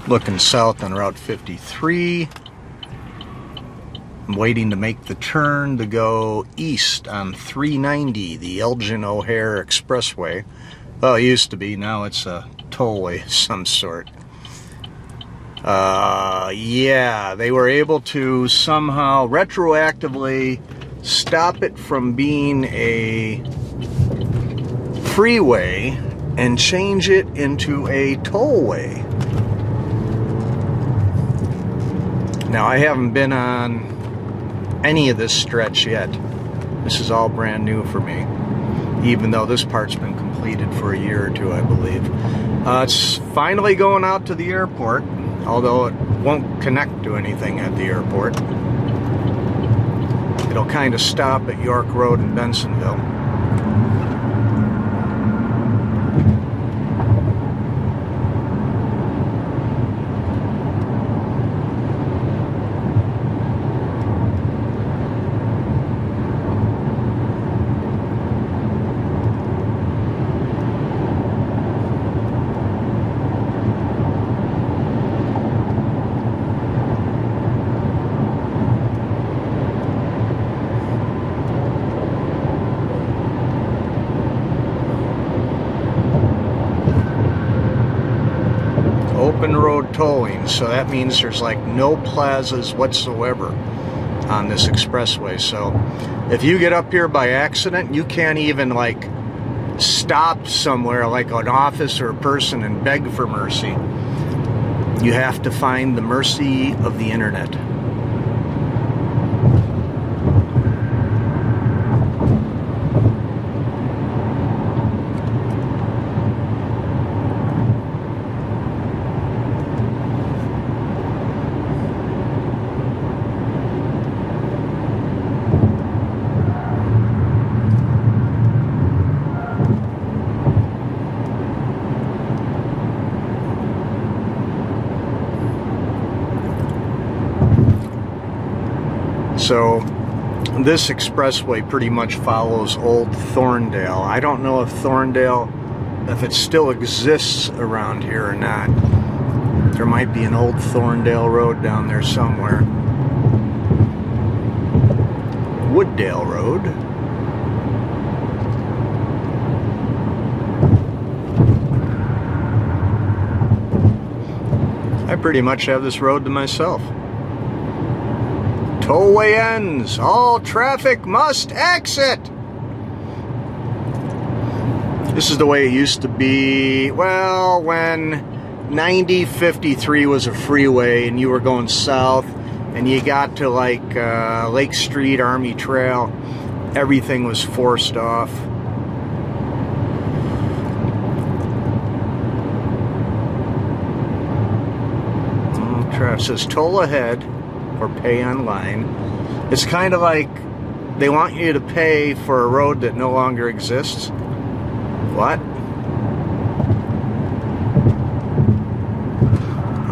Looking south on Route 53. I'm waiting to make the turn to go east on 390, the Elgin-O'Hare Expressway. Well, it used to be, now it's a tollway of some sort. Yeah, they were able to somehow retroactively stop it from being a freeway and change it into a tollway. Now, I haven't been on any of this stretch yet. This is all brand new for me, even though this part's been completed for a year or two, I believe. It's finally going out to the airport, although it won't connect to anything at the airport. It'll kind of stop at York Road in Bensenville. Open road tolling, so that means there's like no plazas whatsoever on this expressway. So if you get up here by accident, you can't even like stop somewhere like an office or a person and beg for mercy. You have to find the mercy of the internet. So this expressway pretty much follows Old Thorndale. I don't know if Thorndale, if it still exists around here or not. There might be an old Thorndale Road down there somewhere. Wooddale Road. I pretty much have this road to myself. Tollway ends. All traffic must exit. This is the way it used to be, well, when 9053 was a freeway and you were going south and you got to like Lake Street, Army Trail, everything was forced off. It says toll ahead or pay online. It's kind of like they want you to pay for a road that no longer exists. What?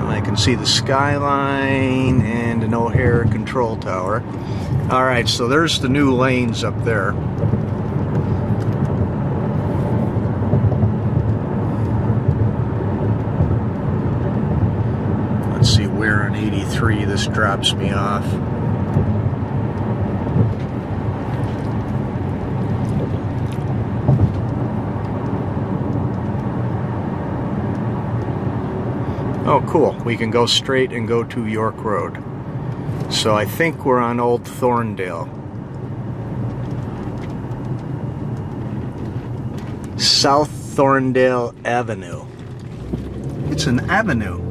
I can see the skyline and an O'Hare control tower. Alright, so there's the new lanes up there. Let's see where on 83 this drops me off. Oh, cool. We can go straight and go to York Road. So I think we're on Old Thorndale. South Thorndale Avenue. It's an avenue.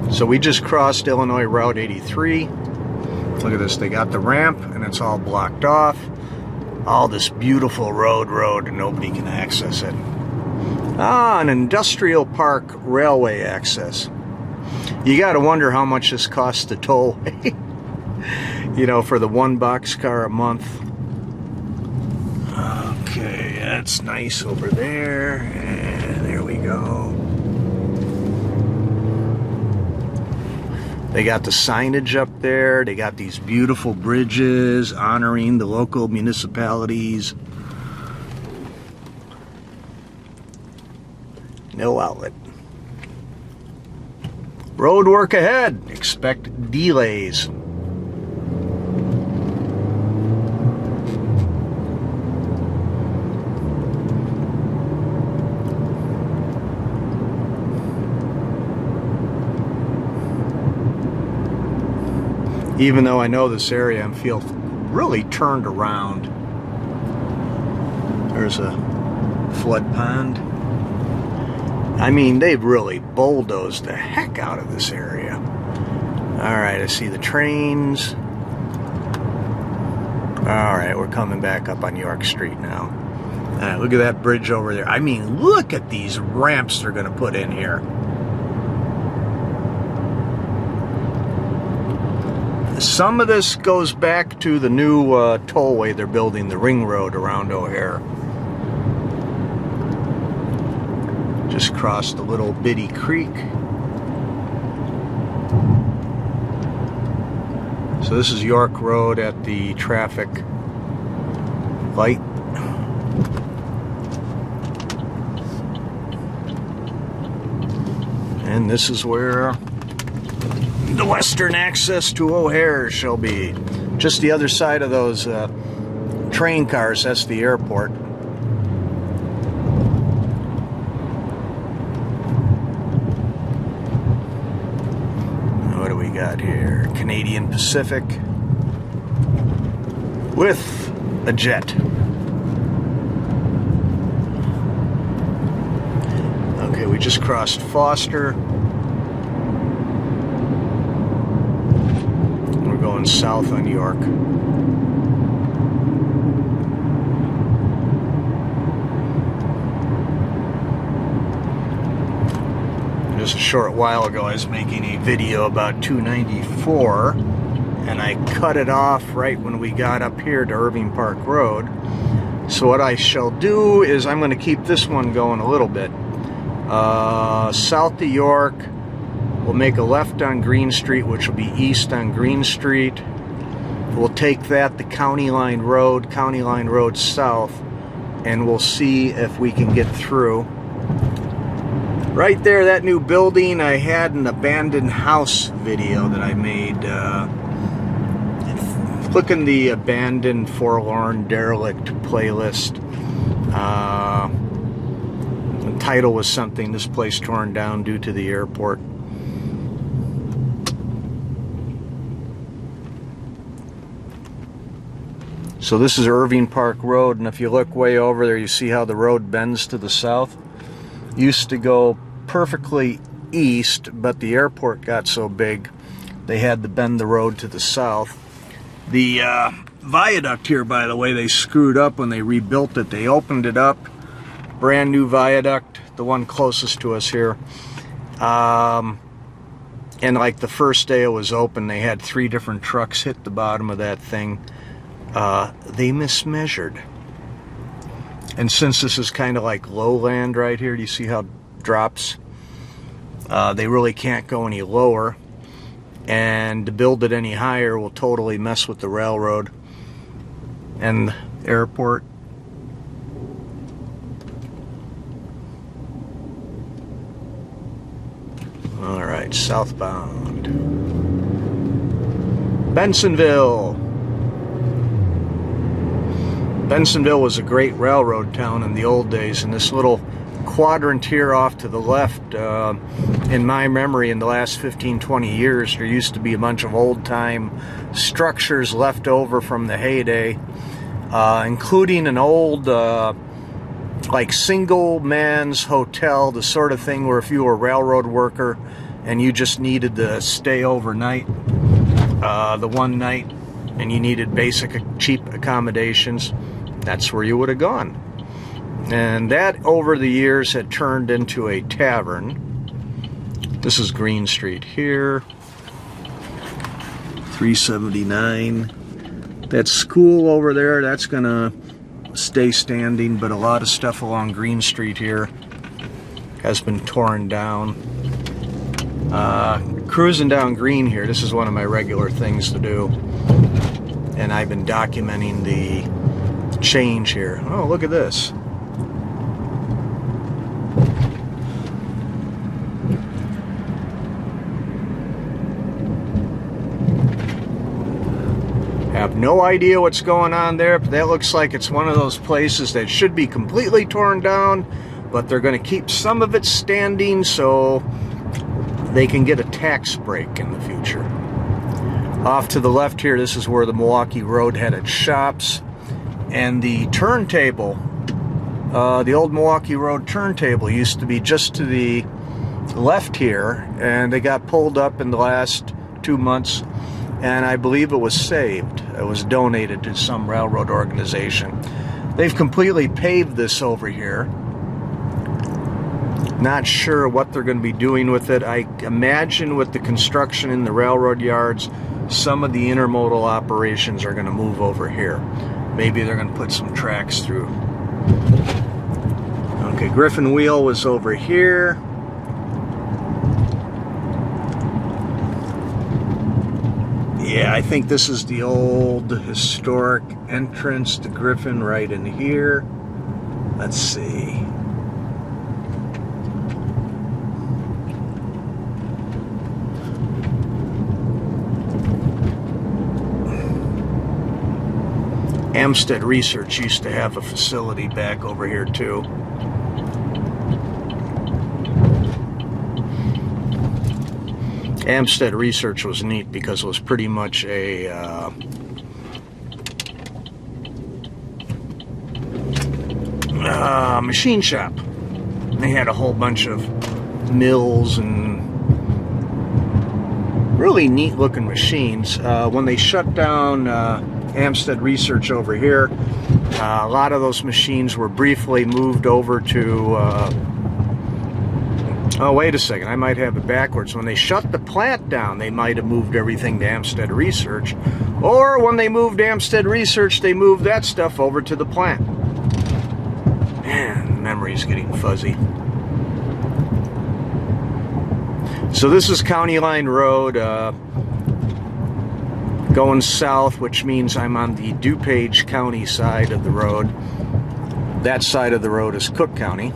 So we just crossed Illinois Route 83. Look at this. They got the ramp and it's all blocked off. All this beautiful road and nobody can access it. Ah, an industrial park railway access. You gotta wonder how much this costs to tollway. You know, for the one boxcar a month. Okay, that's nice over there. And there we go. They got the signage up there. They got these beautiful bridges honoring the local municipalities. No outlet. Road work ahead. Expect delays. Even though I know this area, I feel really turned around. There's a flood pond. I mean, they've really bulldozed the heck out of this area. Alright, I see the trains. Alright, we're coming back up on York Street now. Alright, look at that bridge over there. I mean, look at these ramps they're going to put in here. Some of this goes back to the new tollway they're building, the ring road around O'Hare. Just crossed a little bitty creek. So this is York Road at the traffic light. And this is where the western access to O'Hare shall be. Just the other side of those train cars, that's the airport. What do we got here? Canadian Pacific with a jet. Okay, we just crossed Foster. Going south on York. Just a short while ago I was making a video about 294 and I cut it off right when we got up here to Irving Park Road. So what I shall do is I'm going to keep this one going a little bit. South to York. We'll make a left on Green Street, which will be east on Green Street. We'll take that, the County Line Road south, and we'll see if we can get through. Right there, that new building, I had an abandoned house video that I made. Click in the abandoned, forlorn, derelict playlist. The title was something, "This place torn down due to the airport." So this is Irving Park Road, and if you look way over there, you see how the road bends to the south. Used to go perfectly east, but the airport got so big, they had to bend the road to the south. The viaduct here, by the way, they screwed up when they rebuilt it. They opened it up, brand new viaduct, the one closest to us here. And like the first day it was open, they had 3 different trucks hit the bottom of that thing. They mismeasured. And since this is kind of like lowland right here, do you see how it drops? They really can't go any lower. And to build it any higher will totally mess with the railroad and the airport. Alright, southbound. Bensenville. Bensenville was a great railroad town in the old days, and this little quadrant here off to the left, in my memory, in the last 15-20 years, there used to be a bunch of old-time structures left over from the heyday, including an old, like single man's hotel, the sort of thing where if you were a railroad worker and you just needed to stay overnight, the one night, and you needed basic cheap accommodations, that's where you would have gone. And that over the years had turned into a tavern. This is Green Street here, 379. That school over there, that's gonna stay standing, but a lot of stuff along Green Street here has been torn down. Cruising down Green here, this is one of my regular things to do, and I've been documenting the change here. Oh, look at this. No idea what's going on there, but that looks like it's one of those places that should be completely torn down, but they're going to keep some of it standing so they can get a tax break in the future. Off to the left here, this is where the Milwaukee Road had its shops, and the turntable, the old Milwaukee Road turntable used to be just to the left here, and they got pulled up in the last 2 months, and I believe it was saved. It was donated to some railroad organization. They've completely paved this over here. Not sure what they're going to be doing with it. I imagine with the construction in the railroad yards, some of the intermodal operations are going to move over here. Maybe they're going to put some tracks through. Okay, Griffin Wheel was over here. Yeah, I think this is the old historic entrance to Griffin right in here. Let's see. Amstead Research used to have a facility back over here too. Amstead Research was neat because it was pretty much a machine shop. They had a whole bunch of mills and really neat looking machines. When they shut down Amstead Research over here, a lot of those machines were briefly moved over to oh, wait a second, I might have it backwards. When they shut the plant down, they might have moved everything to Amstead Research. Or when they moved Amstead Research, they moved that stuff over to the plant. Man, the memory's getting fuzzy. So this is County Line Road, going south, which means I'm on the DuPage County side of the road. That side of the road is Cook County.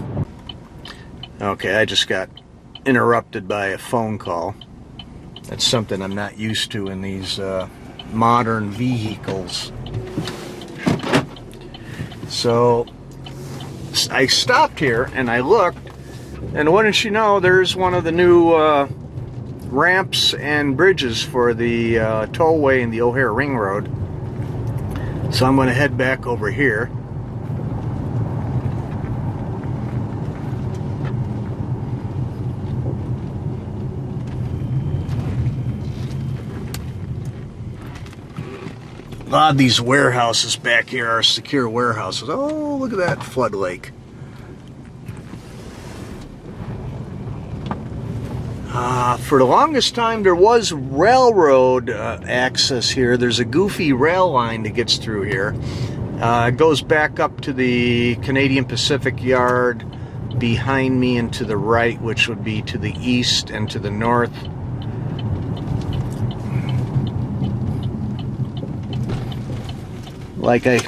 Okay, I just got interrupted by a phone call. That's something I'm not used to in these modern vehicles. So I stopped here and I looked, and wouldn't you know, there's one of the new ramps and bridges for the Tollway and the O'Hare Ring Road. So I'm going to head back over here. A lot of these warehouses back here are secure warehouses. Oh, look at that flood lake. For the longest time, there was railroad access here. There's a goofy rail line that gets through here. It goes back up to the Canadian Pacific Yard behind me and to the right, which would be to the east and to the north. Like I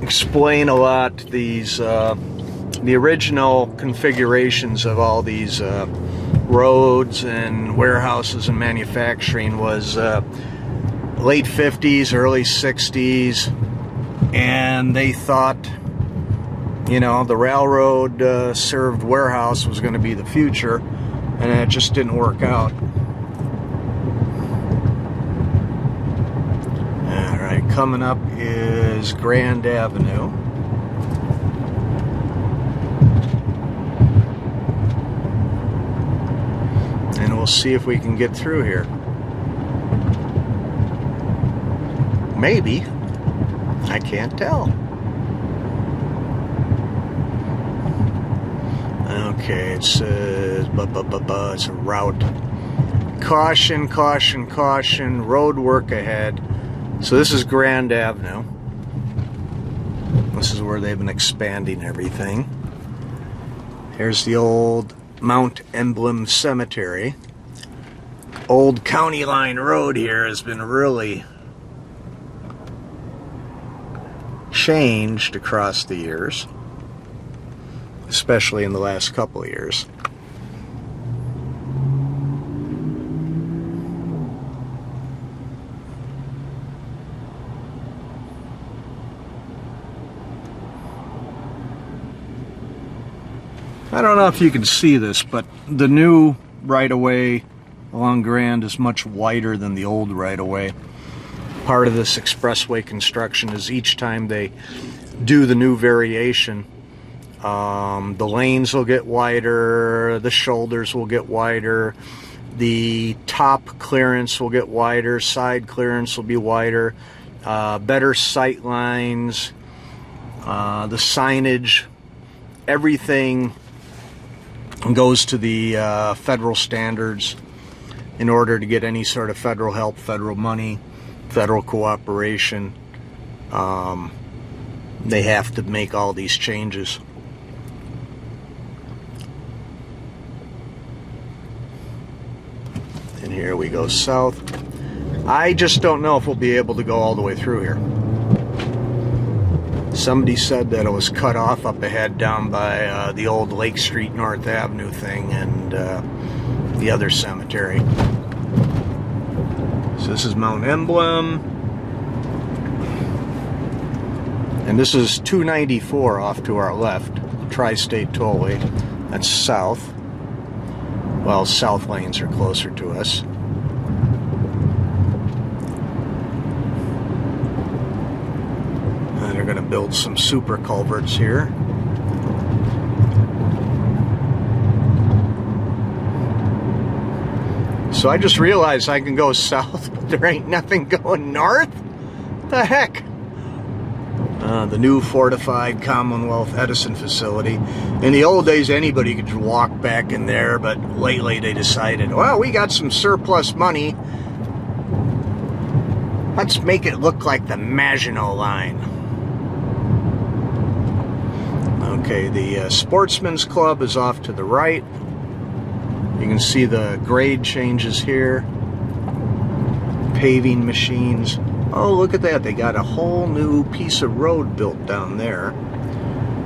explain a lot, these the original configurations of all these roads and warehouses and manufacturing was late 50s, early 60s, and they thought, you know, the railroad served warehouse was going to be the future, and it just didn't work out. Alright, coming up is Grand Avenue. And we'll see if we can get through here. Maybe. I can't tell. Okay, it says it's a route. Caution, caution, caution, road work ahead. So this is Grand Avenue. This is where they've been expanding everything. Here's the old Mount Emblem Cemetery. Old County Line Road here has been really changed across the years, especially in the last couple of years. I don't know if you can see this, but the new right-of-way along Grand is much wider than the old right-of-way. Part of this expressway construction is each time they do the new variation, the lanes will get wider, the shoulders will get wider, the top clearance will get wider, side clearance will be wider, better sight lines, the signage, everything goes to the federal standards in order to get any sort of federal help, federal money, federal cooperation. They have to make all these changes. And here we go south. I just don't know if we'll be able to go all the way through here. Somebody said that it was cut off up ahead down by the old Lake Street North Avenue thing and the other cemetery. So this is Mount Emblem. And this is 294 off to our left, Tri-State Tollway. That's south. Well, south lanes are closer to us. And they're going to build some super culverts here. So I just realized I can go south, but there ain't nothing going north? What the heck? The new fortified Commonwealth Edison facility. In the old days, anybody could walk back in there, but lately they decided, well, we got some surplus money. Let's make it look like the Maginot Line. Okay, the Sportsman's Club is off to the right. You can see the grade changes here. Paving machines. Oh, look at that. They got a whole new piece of road built down there.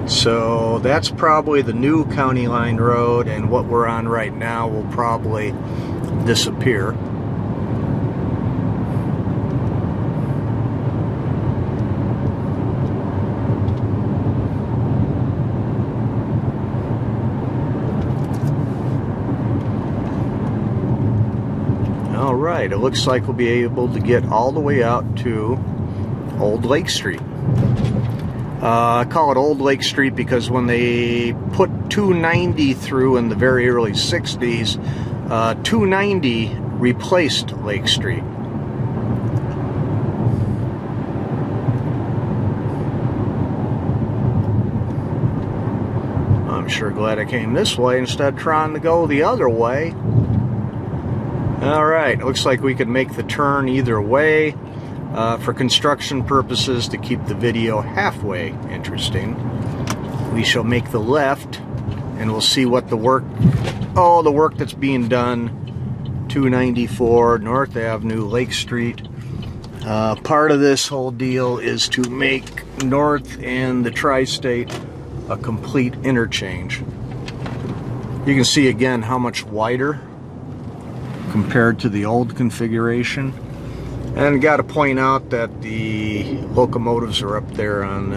So that's probably the new County Line Road, and what we're on right now will probably disappear. Alright, it looks like we'll be able to get all the way out to Old Lake Street. I call it Old Lake Street because when they put 290 through in the very early 60s, 290 replaced Lake Street. I'm sure glad I came this way instead of trying to go the other way. Alright, looks like we could make the turn either way for construction purposes to keep the video halfway interesting. We shall make the left and we'll see what the work, the work that's being done. 294 North Avenue, Lake Street. Part of this whole deal is to make North and the Tri-State a complete interchange. You can see again how much wider compared to the old configuration. And got to point out that the locomotives are up there on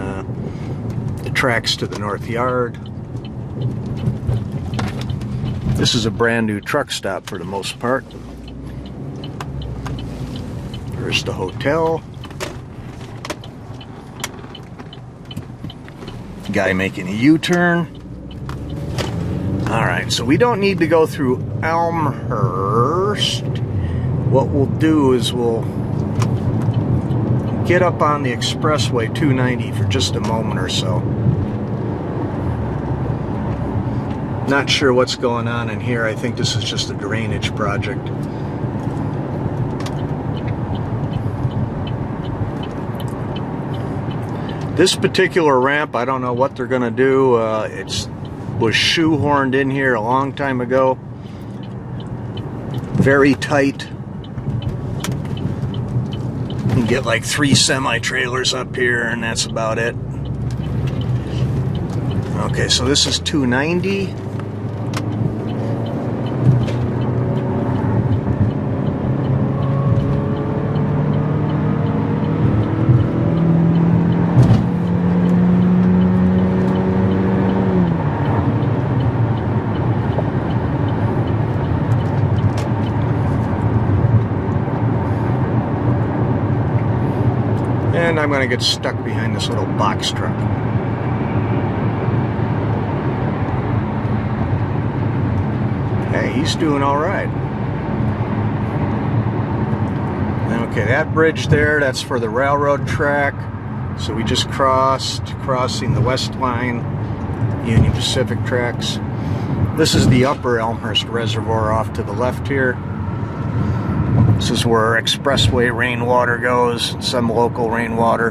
the tracks to the north yard. This is a brand new truck stop for the most part. There's the hotel. Guy making a U-turn. Alright, so we don't need to go through Elmhurst. What we'll do is we'll get up on the expressway 290 for just a moment or so. Not sure what's going on in here. I think this is just a drainage project. This particular ramp, I don't know what they're going to do. It was shoehorned in here a long time ago. Very tight. You can get like 3 semi-trailers up here and that's about it. Okay, so this is 290. going to get stuck behind this little box truck. Hey, he's doing all right. Okay, that bridge there, that's for the railroad track. So we just crossing the West Line, Union Pacific tracks. This is the upper Elmhurst Reservoir off to the left here. This is where expressway rainwater goes, some local rainwater.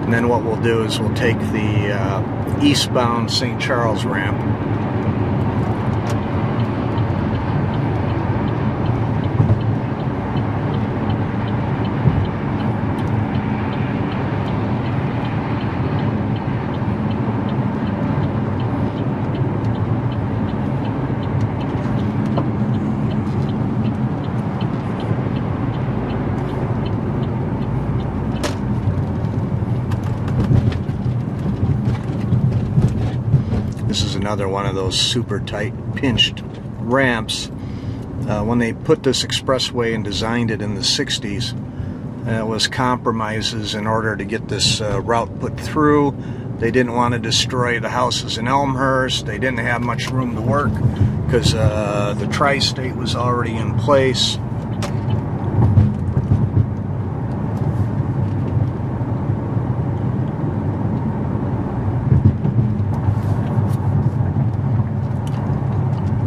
And then what we'll do is we'll take the eastbound St. Charles ramp. This is another one of those super tight, pinched ramps. When they put this expressway and designed it in the 60s, it was compromises in order to get this route put through. They didn't want to destroy the houses in Elmhurst. They didn't have much room to work because the tri-state was already in place.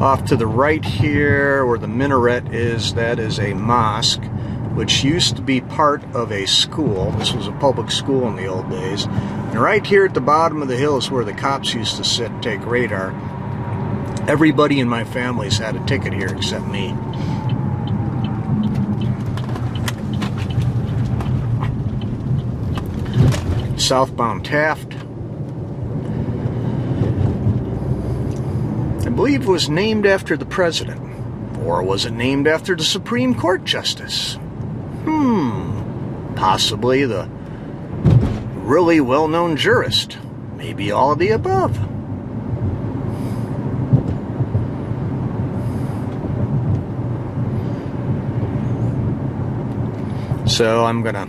Off to the right here, where the minaret is, that is a mosque, which used to be part of a school. This was a public school in the old days. And right here at the bottom of the hill is where the cops used to sit and take radar. Everybody in my family's had a ticket here except me. Southbound Taft. I believe it was named after the president. Or was it named after the Supreme Court Justice? Possibly the really well-known jurist. Maybe all of the above. So I'm gonna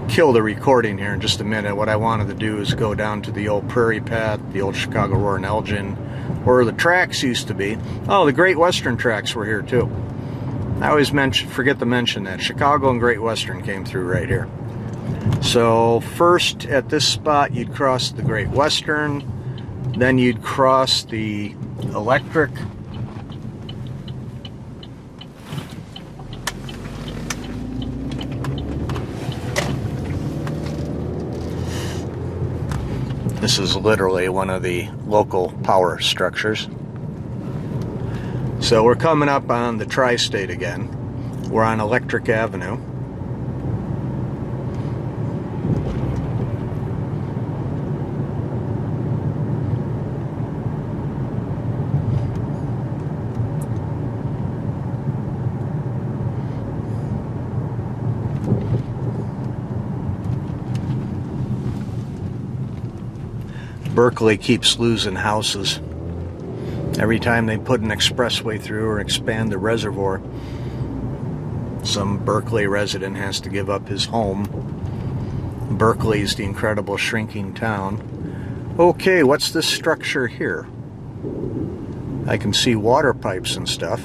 kill the recording here in just a minute. What I wanted to do is go down to the old Prairie Path, the old Chicago Roar and Elgin, where the tracks used to be. Oh, the Great Western tracks were here too. I always forget to mention that. Chicago and Great Western came through right here. So first at this spot you'd cross the Great Western, then you'd cross the electric. This is literally one of the local power structures. So we're coming up on the Tri-State again. We're on Electric Avenue. Berkeley keeps losing houses. Every time they put an expressway through or expand the reservoir, some Berkeley resident has to give up his home. Berkeley's the incredible shrinking town. Okay, what's this structure here? I can see water pipes and stuff.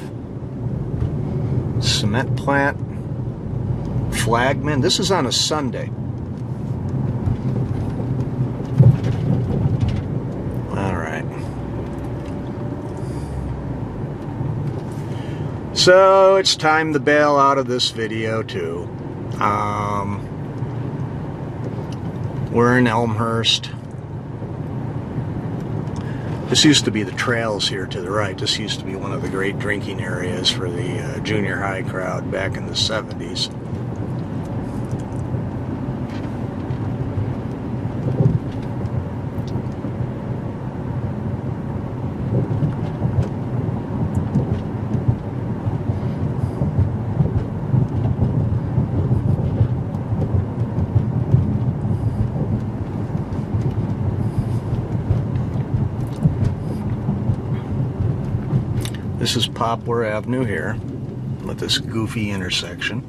Cement plant. Flagman. This is on a Sunday. So it's time to bail out of this video too. We're in Elmhurst. This used to be the trails here to the right. This used to be one of the great drinking areas for the junior high crowd back in the 70s. This is Poplar Avenue here, with this goofy intersection.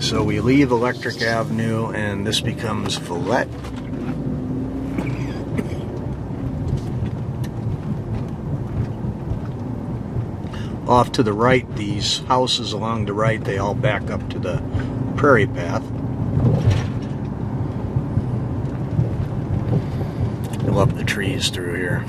So we leave Electric Avenue and this becomes Villette. Off to the right, these houses along the right, they all back up to the prairie path. I love the trees through here.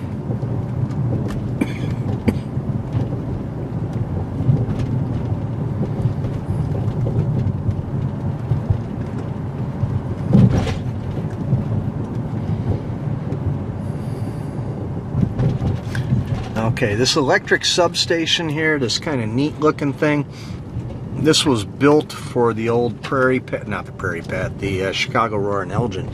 Okay, this electric substation here, this kind of neat looking thing, this was built for the old prairie path, not the prairie path, the Chicago Roar and Elgin.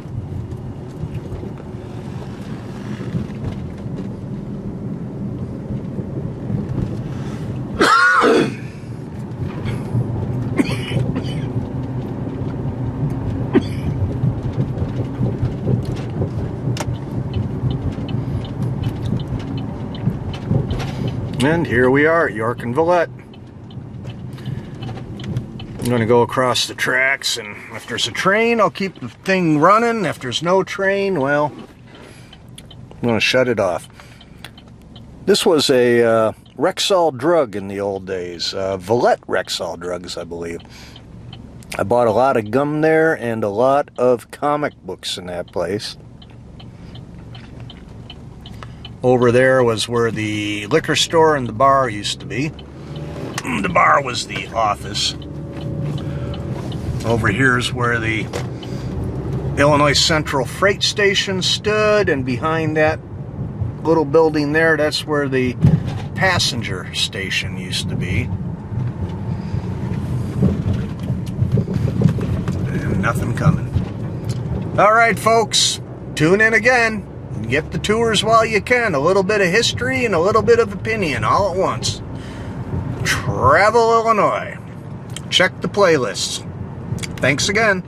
And here we are at York and Villette. I'm going to go across the tracks, and if there's a train, I'll keep the thing running. If there's no train, well, I'm going to shut it off. This was a Rexall drug in the old days. Villette Rexall drugs, I believe. I bought a lot of gum there and a lot of comic books in that place. Over there was where the liquor store and the bar used to be. The bar was the office. Over here is where the Illinois Central Freight Station stood, and behind that little building there, that's where the passenger station used to be. And nothing coming. All right, folks, tune in again. Get the tours while you can. A little bit of history and a little bit of opinion all at once. Travel Illinois. Check the playlists. Thanks again.